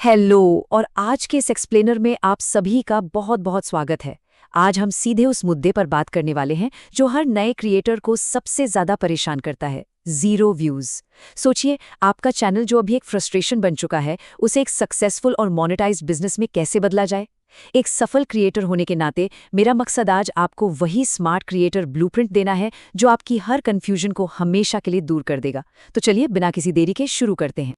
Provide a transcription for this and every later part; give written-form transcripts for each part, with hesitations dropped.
Hello और आज के इस एक्सप्लेनर में आप सभी का बहुत बहुत स्वागत है। आज हम सीधे उस मुद्दे पर बात करने वाले हैं जो हर नए क्रिएटर को सबसे ज्यादा परेशान करता है, जीरो व्यूज। सोचिए, आपका चैनल जो अभी एक फ्रस्ट्रेशन बन चुका है, उसे एक सक्सेसफुल और मोनेटाइज्ड बिजनेस में कैसे बदला जाए। एक सफल क्रिएटर होने के नाते मेरा मकसद आज आपको वही स्मार्ट क्रिएटर ब्लूप्रिंट देना है जो आपकी हर कंफ्यूजन को हमेशा के लिए दूर कर देगा। तो चलिए बिना किसी देरी के शुरू करते हैं।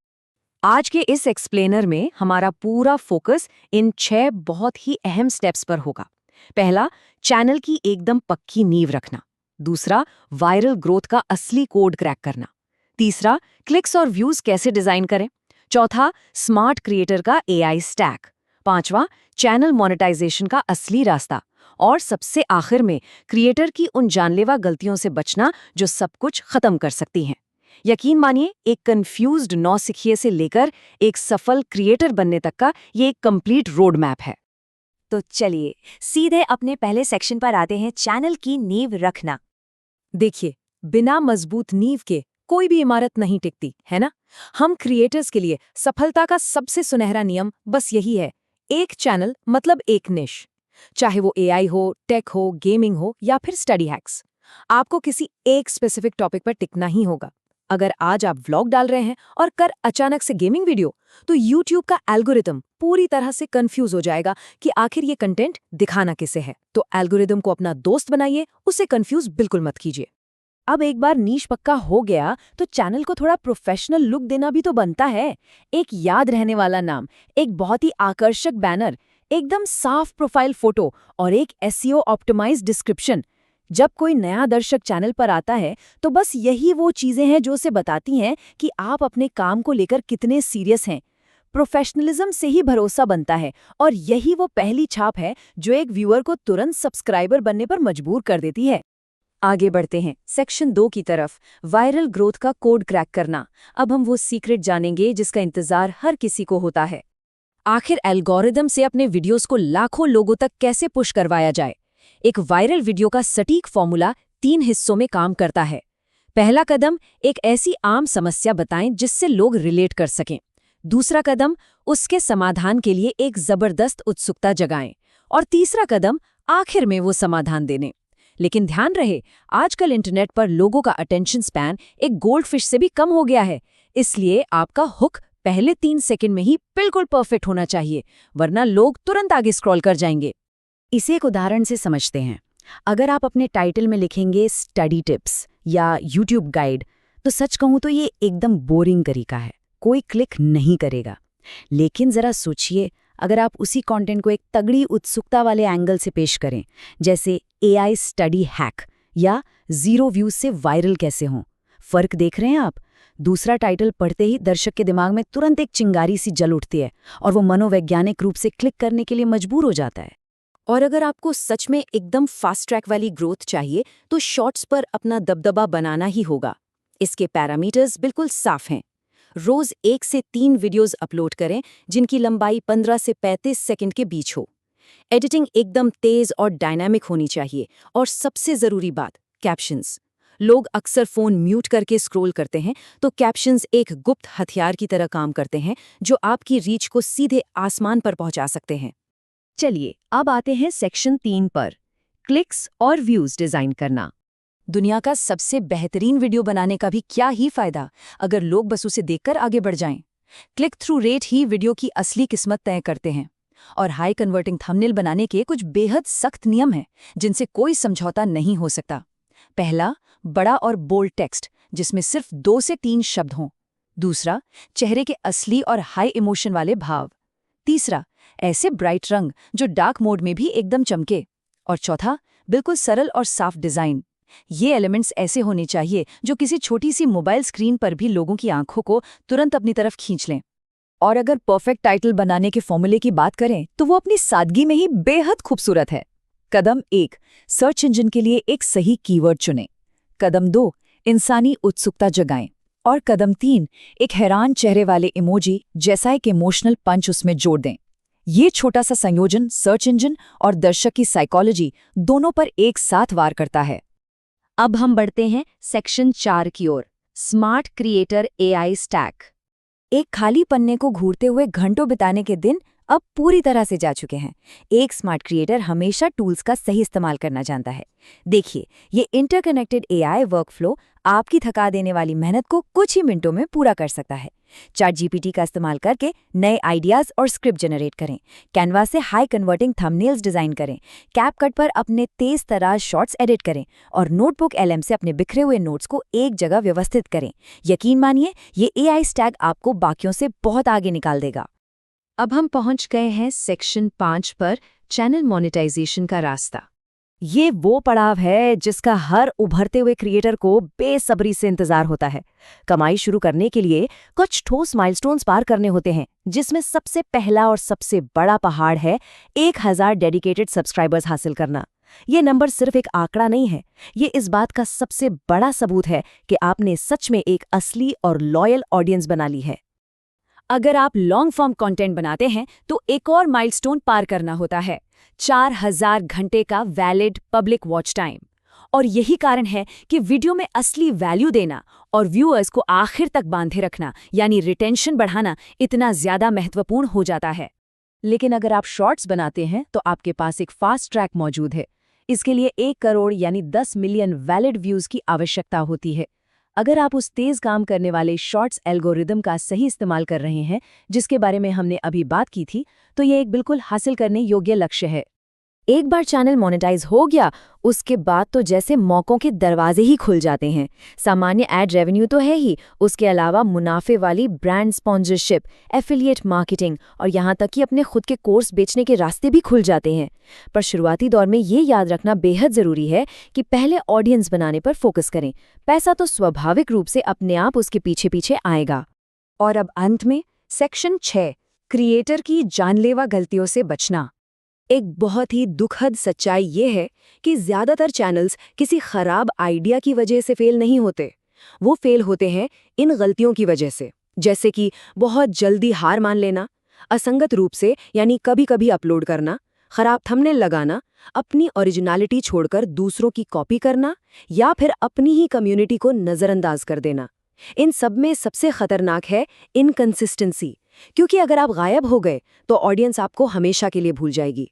आज के इस एक्सप्लेनर में हमारा पूरा फोकस इन 6 बहुत ही अहम स्टेप्स पर होगा। पहला, चैनल की एकदम पक्की नींव रखना। दूसरा, वायरल ग्रोथ का असली कोड क्रैक करना। तीसरा, क्लिक्स और व्यूज कैसे डिजाइन करें। चौथा, स्मार्ट क्रिएटर का एआई स्टैक। पांचवा, चैनल मोनेटाइजेशन का असली रास्ता। और सबसे आखिर में, क्रिएटर की उन जानलेवा गलतियों से बचना जो सब कुछ खत्म कर सकती हैं। यकीन मानिए, एक कंफ्यूज्ड नौसिखिए से लेकर एक सफल क्रिएटर बनने तक का ये एक कंप्लीट रोड मैप है। तो चलिए सीधे अपने पहले सेक्शन पर आते हैं, चैनल की नींव रखना। देखिए, बिना मजबूत नींव के कोई भी इमारत नहीं टिकती, है ना। हम क्रिएटर्स के लिए सफलता का सबसे सुनहरा नियम बस यही है, एक चैनल मतलब एक निश। चाहे वो एआई हो, टेक हो, गेमिंग हो या फिर स्टडी हैक्स, आपको किसी एक स्पेसिफिक टॉपिक पर टिकना ही होगा। अगर आज आप व्लॉग डाल रहे हैं और कर अचानक से गेमिंग वीडियो, तो YouTube का एल्गोरिदम पूरी तरह से कंफ्यूज हो जाएगा कि आखिर ये कंटेंट दिखाना किसे है। तो एल्गोरिदम को अपना दोस्त बनाइए, उसे कंफ्यूज बिल्कुल मत कीजिए। अब एक बार नीश पक्का हो गया तो चैनल को थोड़ा प्रोफेशनल लुक देना भी तो बनता है। एक याद रहने वाला नाम, एक बहुत ही आकर्षक बैनर, एकदम साफ प्रोफाइल फोटो और एक SEO ऑप्टिमाइज्ड डिस्क्रिप्शन। जब कोई नया दर्शक चैनल पर आता है तो बस यही वो चीजें हैं जो उसे बताती हैं कि आप अपने काम को लेकर कितने सीरियस हैं। प्रोफेशनलिज्म से ही भरोसा बनता है और यही वो पहली छाप है जो एक व्यूअर को तुरंत सब्सक्राइबर बनने पर मजबूर कर देती है। आगे बढ़ते हैं सेक्शन 2 की तरफ, वायरल ग्रोथ का कोड क्रैक करना। अब हम वो सीक्रेट जानेंगे जिसका इंतजार हर किसी को होता है। आखिर एल्गोरिदम से अपने वीडियोस को लाखों लोगों तक कैसे पुश करवाया जाए। एक वायरल वीडियो का सटीक फॉर्मूला 3 हिस्सों में काम करता है। पहला कदम, एक ऐसी आम समस्या बताएं जिससे लोग रिलेट कर सकें। दूसरा कदम, उसके समाधान के लिए एक जबरदस्त उत्सुकता जगाएं। और तीसरा कदम, आखिर में वो समाधान देने। लेकिन ध्यान रहे, आजकल इंटरनेट पर लोगों का अटेंशन स्पैन एक गोल्डफिश से भी कम हो गया है। इसलिए आपका हुक पहले 3 सेकंड में ही बिल्कुल परफेक्ट होना चाहिए, वरना लोग तुरंत आगे स्क्रॉल कर जाएंगे। इसे एक उदाहरण से समझते हैं। अगर आप अपने टाइटल में लिखेंगे स्टडी टिप्स या यूट्यूब गाइड, तो सच कहूं तो ये एकदम बोरिंग तरीका है, कोई क्लिक नहीं करेगा। लेकिन जरा सोचिए, अगर आप उसी कंटेंट को एक तगड़ी उत्सुकता वाले एंगल से पेश करें, जैसे एआई स्टडी हैक या जीरो व्यूज से वायरल कैसे हों, फर्क देख रहे हैं आप। दूसरा टाइटल पढ़ते ही दर्शक के दिमाग में तुरंत एक चिंगारी सी जल उठती है और वो मनोवैज्ञानिक रूप से क्लिक करने के लिए मजबूर हो जाता है। और अगर आपको सच में एकदम फास्ट ट्रैक वाली ग्रोथ चाहिए, तो शॉर्ट्स पर अपना दबदबा बनाना ही होगा। इसके पैरामीटर्स बिल्कुल साफ हैं। रोज 1 से 3 वीडियोस अपलोड करें जिनकी लंबाई 15 से 35 सेकंड के बीच हो। एडिटिंग एकदम तेज और डायनामिक होनी चाहिए। और सबसे जरूरी बात, कैप्शंस। लोग अक्सर फोन म्यूट करके स्क्रॉल करते हैं, तो कैप्शंस एक गुप्त हथियार की तरह काम करते हैं जो आपकी रीच को सीधे आसमान पर पहुंचा सकते हैं। चलिए अब आते हैं सेक्शन 3 पर, क्लिक्स और व्यूज डिजाइन करना। दुनिया का सबसे बेहतरीन वीडियो बनाने का भी क्या ही फायदा अगर लोग बस उसे देखकर आगे बढ़ जाएं। क्लिक थ्रू रेट ही वीडियो की असली किस्मत तय करते हैं। और हाई कन्वर्टिंग थंबनेल बनाने के कुछ बेहद सख्त नियम हैं जिनसे कोई समझौता नहीं हो सकता। पहला, बड़ा और बोल्ड टेक्स्ट जिसमें सिर्फ 2 से 3 शब्द हों। दूसरा, चेहरे के असली और हाई इमोशन वाले भाव। तीसरा, ऐसे ब्राइट रंग जो डार्क मोड में भी एकदम चमके। और चौथा, बिल्कुल सरल और साफ डिजाइन। ये एलिमेंट्स ऐसे होने चाहिए जो किसी छोटी सी मोबाइल स्क्रीन पर भी लोगों की आंखों को तुरंत अपनी तरफ खींच लें। और अगर परफेक्ट टाइटल बनाने के फॉर्मूले की बात करें तो वो अपनी सादगी में ही बेहद खूबसूरत है। कदम 1, सर्च इंजन के लिए एक सही कीवर्ड चुनें। कदम 2, इंसानी उत्सुकता जगाएं। और कदम 3, एक हैरान चेहरे वाले इमोजी जैसा एक इमोशनल पंच उसमें जोड़ दें। ये छोटा सा संयोजन सर्च इंजन और दर्शक की साइकोलॉजी दोनों पर एक साथ वार करता है। अब हम बढ़ते हैं सेक्शन 4 की ओर, स्मार्ट क्रिएटर एआई स्टैक। एक खाली पन्ने को घूरते हुए घंटों बिताने के दिन अब पूरी तरह से जा चुके हैं। एक स्मार्ट क्रिएटर हमेशा टूल्स का सही इस्तेमाल करना जानता है। देखिए, ये इंटरकनेक्टेड एआई वर्कफ्लो आपकी थका देने वाली मेहनत को कुछ ही मिनटों में पूरा कर सकता है। ChatGPT का इस्तेमाल करके नए आइडियाज और स्क्रिप्ट जनरेट करें, कैनवा से हाई कन्वर्टिंग थंबनेल्स डिजाइन करें, कैपकट पर अपने तेज तराज शॉर्ट्स एडिट करें और नोटबुक LM से अपने बिखरे हुए नोट्स को एक जगह व्यवस्थित करें। यकीन मानिए, ये एआई स्टैक आपको बाकियों से बहुत आगे निकाल देगा। अब हम पहुंच गए हैं सेक्शन 5 पर, चैनल मोनेटाइजेशन का रास्ता। ये वो पड़ाव है जिसका हर उभरते हुए क्रिएटर को बेसब्री से इंतजार होता है। कमाई शुरू करने के लिए कुछ ठोस माइलस्टोन्स पार करने होते हैं, जिसमें सबसे पहला और सबसे बड़ा पहाड़ है 1000 डेडिकेटेड सब्सक्राइबर्स हासिल करना। ये नंबर सिर्फ एक आंकड़ा नहीं है, ये इस बात का सबसे बड़ा सबूत है कि आपने सच में एक असली और लॉयल ऑडियंस बना ली है। अगर आप लॉन्ग फॉर्म कंटेंट बनाते हैं तो एक और माइलस्टोन पार करना होता है, 4000 घंटे का वैलिड पब्लिक वॉच टाइम। और यही कारण है कि वीडियो में असली वैल्यू देना और व्यूअर्स को आखिर तक बांधे रखना, यानी रिटेंशन बढ़ाना, इतना ज्यादा महत्वपूर्ण हो जाता है। लेकिन अगर आप शॉर्ट्स बनाते हैं तो आपके पास एक फास्ट ट्रैक मौजूद है। इसके लिए 1 करोड़ यानी 10 मिलियन वैलिड व्यूज की आवश्यकता होती है। अगर आप उस तेज काम करने वाले शॉर्ट्स एल्गोरिदम का सही इस्तेमाल कर रहे हैं, जिसके बारे में हमने अभी बात की थी, तो ये एक बिल्कुल हासिल करने योग्य लक्ष्य है। एक बार चैनल मोनेटाइज हो गया, उसके बाद तो जैसे मौकों के दरवाजे ही खुल जाते हैं। सामान्य एड रेवेन्यू तो है ही, उसके अलावा मुनाफे वाली ब्रांड स्पॉन्सरशिप, एफिलिएट मार्केटिंग और यहाँ तक कि अपने खुद के कोर्स बेचने के रास्ते भी खुल जाते हैं। पर शुरुआती दौर में ये याद रखना बेहद ज़रूरी है कि पहले ऑडियंस बनाने पर फोकस करें। पैसा तो स्वाभाविक रूप से अपने आप उसके पीछे पीछे आएगा। और अब अंत में सेक्शन 6, क्रिएटर की जानलेवा गलतियों से बचना। एक बहुत ही दुखद सच्चाई ये है कि ज्यादातर चैनल्स किसी खराब आइडिया की वजह से फेल नहीं होते। वो फेल होते हैं इन गलतियों की वजह से, जैसे कि बहुत जल्दी हार मान लेना, असंगत रूप से यानी कभी कभी अपलोड करना, खराब थंबनेल लगाना, अपनी ओरिजिनलिटी छोड़कर दूसरों की कॉपी करना या फिर अपनी ही कम्युनिटी को नजरअंदाज कर देना। इन सब में सबसे खतरनाक है इनकंसिस्टेंसी, क्योंकि अगर आप गायब हो गए तो ऑडियंस आपको हमेशा के लिए भूल जाएगी।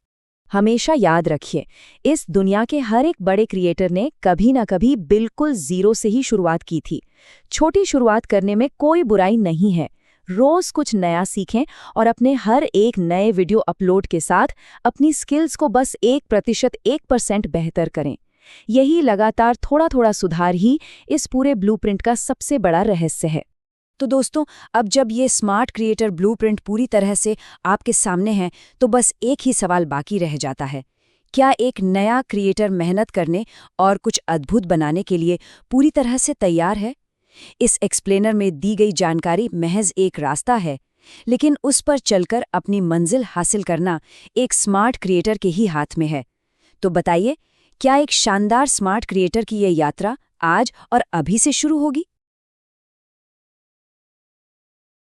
हमेशा याद रखिए, इस दुनिया के हर एक बड़े क्रिएटर ने कभी ना कभी बिल्कुल जीरो से ही शुरुआत की थी। छोटी शुरुआत करने में कोई बुराई नहीं है। रोज कुछ नया सीखें और अपने हर एक नए वीडियो अपलोड के साथ अपनी स्किल्स को बस 1% बेहतर करें। यही लगातार थोड़ा थोड़ा सुधार ही इस पूरे ब्लूप्रिंट का सबसे बड़ा रहस्य है। तो दोस्तों, अब जब ये स्मार्ट क्रिएटर ब्लूप्रिंट पूरी तरह से आपके सामने है, तो बस एक ही सवाल बाकी रह जाता है। क्या एक नया क्रिएटर मेहनत करने और कुछ अद्भुत बनाने के लिए पूरी तरह से तैयार है? इस एक्सप्लेनर में दी गई जानकारी महज एक रास्ता है, लेकिन उस पर चलकर अपनी मंजिल हासिल करना एक स्मार्ट क्रिएटर के ही हाथ में है। तो बताइए, क्या एक शानदार स्मार्ट क्रिएटर की ये यात्रा आज और अभी से शुरू होगी?